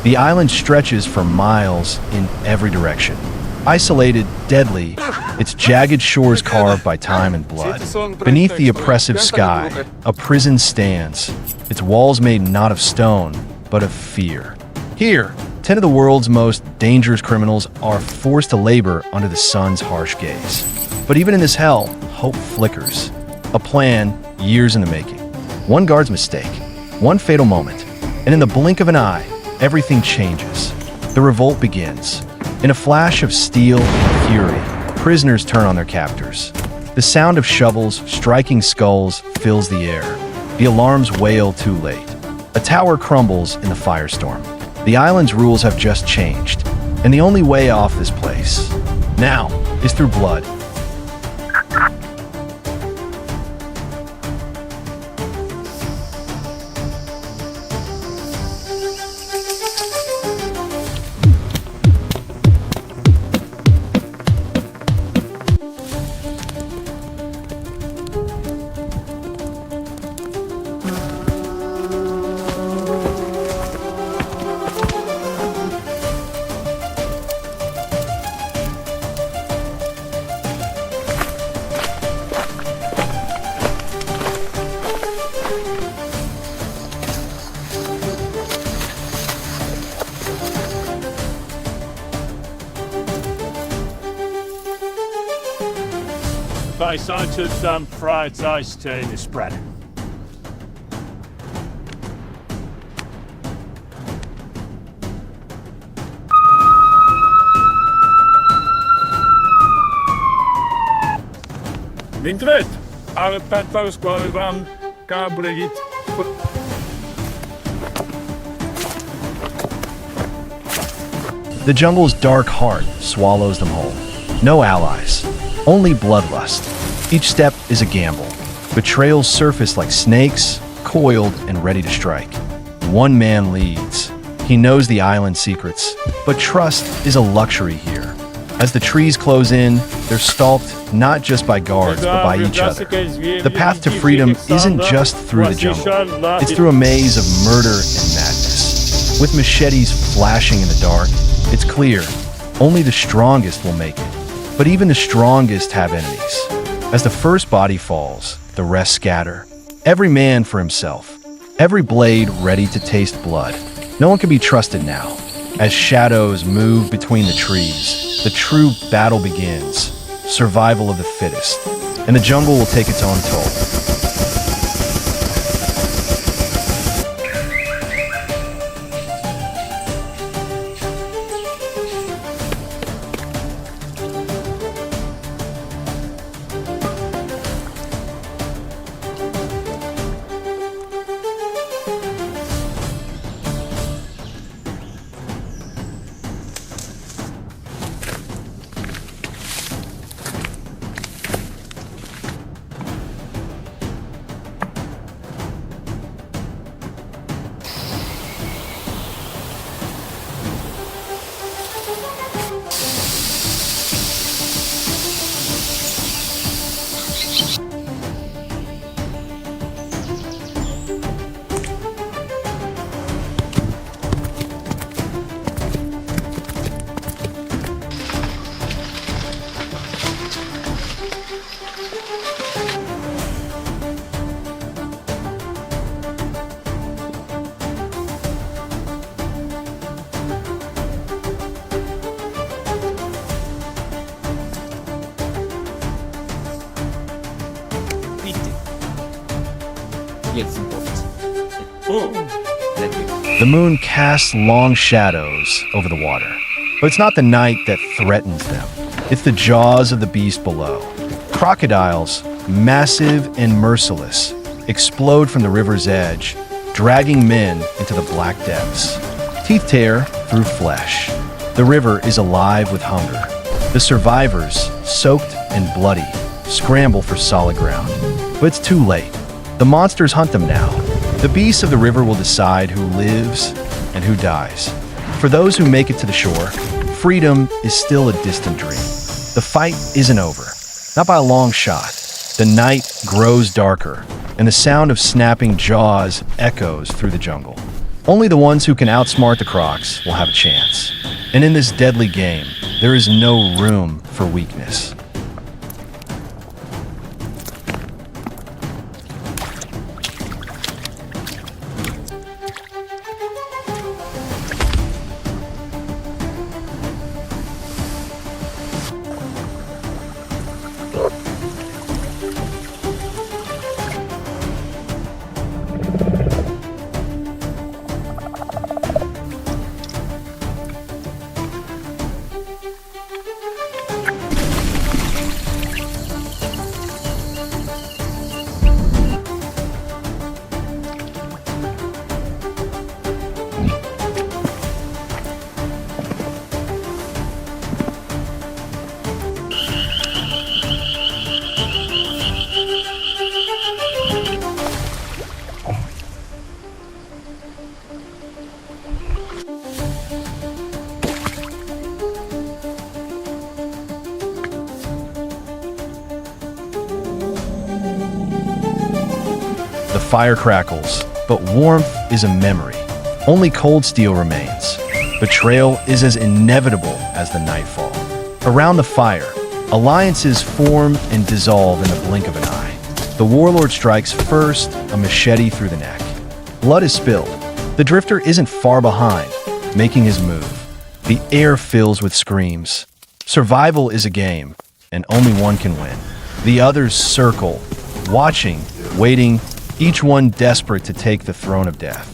The island stretches for miles in every direction. Isolated, deadly, its jagged shores carved by time and blood. Beneath the oppressive sky, a prison stands, its walls made not of stone, but of fear. Here, 10 of the world's most dangerous criminals are forced to labor under the sun's harsh gaze. But even in this hell, hope flickers. A plan, years in the making. One guard's mistake, one fatal moment, and in the blink of an eye, everything changes. The revolt begins. In a flash of steel and fury, prisoners turn on their captors. The sound of shovels striking skulls fills the air. The alarms wail too late. A tower crumbles in the firestorm. The island's rules have just changed, and the only way off this place, now, is through blood. I took some fried ice tea in the spread. Vintret, ale pätavus koalivan kaabrelit. The jungle's dark heart swallows them whole. No allies, only bloodlust. Each step is a gamble. Betrayals surface like snakes, coiled and ready to strike. One man leads. He knows the island's secrets, but trust is a luxury here. As the trees close in, they're stalked not just by guards, but by each other. The path to freedom isn't just through the jungle. It's through a maze of murder and madness. With machetes flashing in the dark, it's clear, only the strongest will make it. But even the strongest have enemies. As the first body falls, the rest scatter. Every man for himself. Every blade ready to taste blood. No one can be trusted now. As shadows move between the trees, the true battle begins. Survival of the fittest. And the jungle will take its own toll. The moon casts long shadows over the water, but it's not the night that threatens them. It's the jaws of the beast below. Crocodiles, massive and merciless, explode from the river's edge, dragging men into the black depths. Teeth tear through flesh. The river is alive with hunger. The survivors, soaked and bloody, scramble for solid ground. But it's too late. The monsters hunt them now. The beasts of the river will decide who lives and who dies. For those who make it to the shore, freedom is still a distant dream. The fight isn't over, not by a long shot. The night grows darker, and the sound of snapping jaws echoes through the jungle. Only the ones who can outsmart the Crocs will have a chance. And in this deadly game, there is no room for weakness. The fire crackles, but warmth is a memory. Only cold steel remains. Betrayal is as inevitable as the nightfall. Around the fire, alliances form and dissolve in the blink of an eye. The warlord strikes first, a machete through the neck. Blood is spilled. The drifter isn't far behind, making his move. The air fills with screams. Survival is a game, and only one can win. The others circle, watching, waiting, each one desperate to take the throne of death.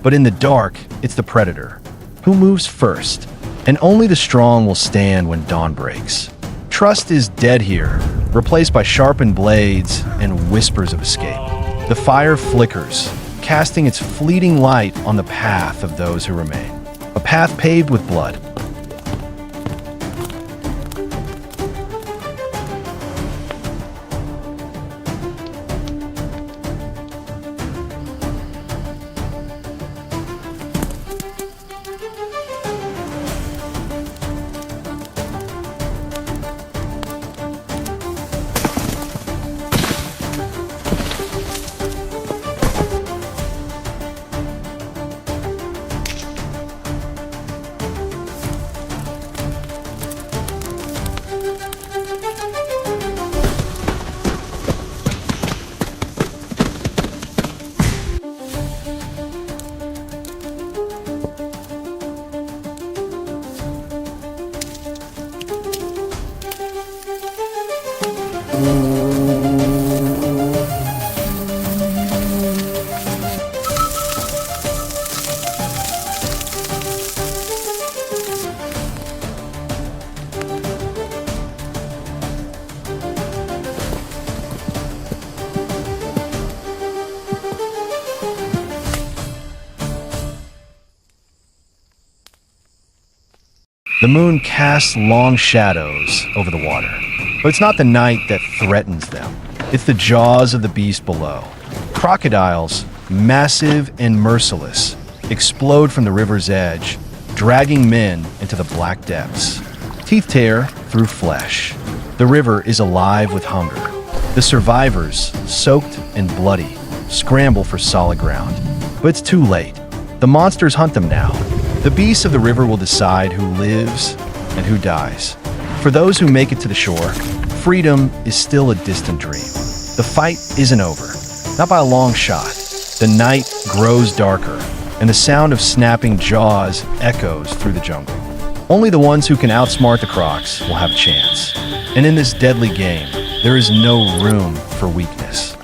But in the dark, it's the predator. Who moves first? And only the strong will stand when dawn breaks. Trust is dead here, replaced by sharpened blades and whispers of escape. The fire flickers, casting its fleeting light on the path of those who remain. A path paved with blood. The moon casts long shadows over the water. But it's not the night that threatens them. It's the jaws of the beast below. Crocodiles, massive and merciless, explode from the river's edge, dragging men into the black depths. Teeth tear through flesh. The river is alive with hunger. The survivors, soaked and bloody, scramble for solid ground. But it's too late. The monsters hunt them now. The beasts of the river will decide who lives and who dies. For those who make it to the shore, freedom is still a distant dream. The fight isn't over, not by a long shot. The night grows darker, and the sound of snapping jaws echoes through the jungle. Only the ones who can outsmart the Crocs will have a chance. And in this deadly game, there is no room for weakness.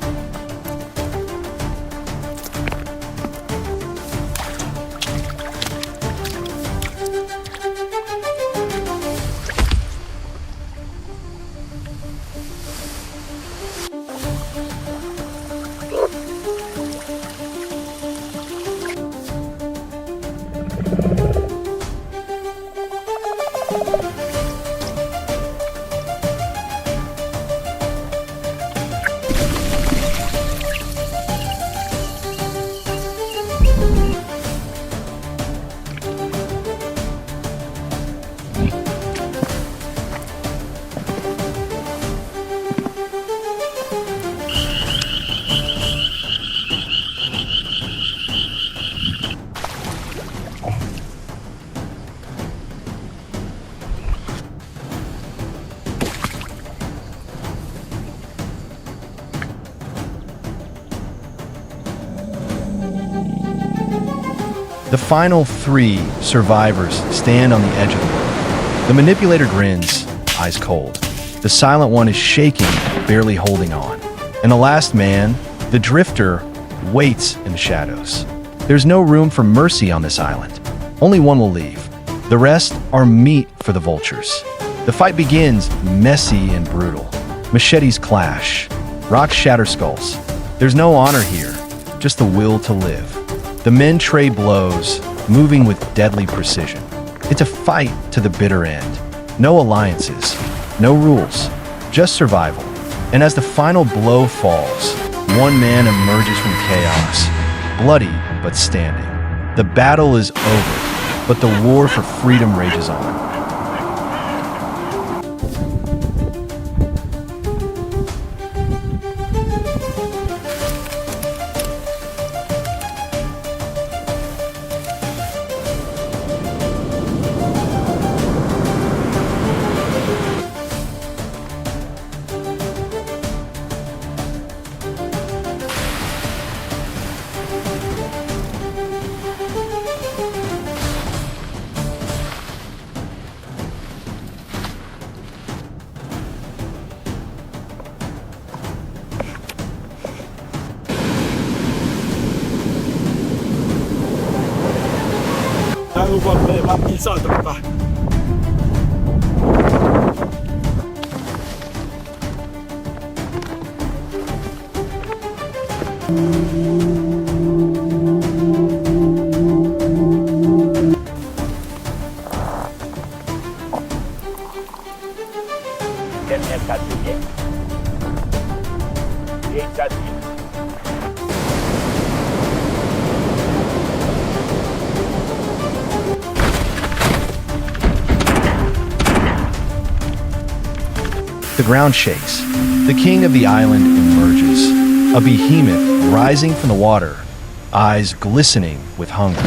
The final 3 survivors stand on the edge of the world. The manipulator grins, eyes cold. The silent one is shaking, barely holding on. And the last man, the drifter, waits in the shadows. There's no room for mercy on this island. Only one will leave. The rest are meat for the vultures. The fight begins messy and brutal. Machetes clash. Rocks shatter skulls. There's no honor here, just the will to live. The men trade blows, moving with deadly precision. It's a fight to the bitter end. No alliances, no rules, just survival. And as the final blow falls, one man emerges from chaos, bloody but standing. The battle is over, but the war for freedom rages on. The ground shakes. The king of the island emerges, a behemoth rising from the water, eyes glistening with hunger.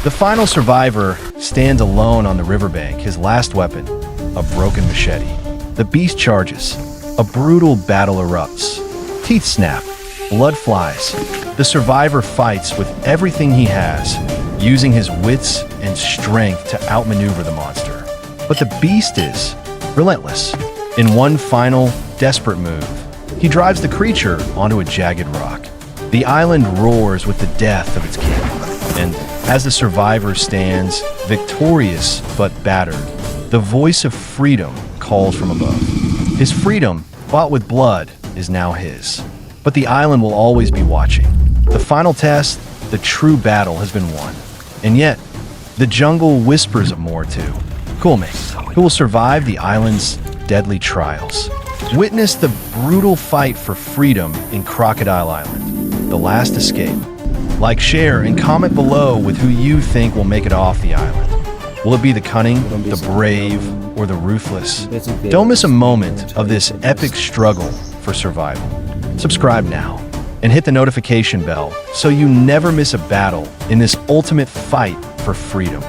The final survivor stands alone on the riverbank, his last weapon, a broken machete. The beast charges. A brutal battle erupts. Teeth snap. Blood flies. The survivor fights with everything he has, using his wits and strength to outmaneuver the monster. But the beast is relentless. In one final, desperate move, he drives the creature onto a jagged rock. The island roars with the death of its king. And as the survivor stands, victorious but battered, the voice of freedom calls from above. His freedom, bought with blood, is now his. But the island will always be watching. The final test, the true battle, has been won. And yet, the jungle whispers of more too. Coolmates, who will survive the island's deadly trials. Witness the brutal fight for freedom in Crocodile Island, the last escape. Like, share, and comment below with who you think will make it off the island. Will it be the cunning, the brave, or the ruthless? Don't miss a moment of this epic struggle for survival. Subscribe now and hit the notification bell so you never miss a battle in this ultimate fight for freedom.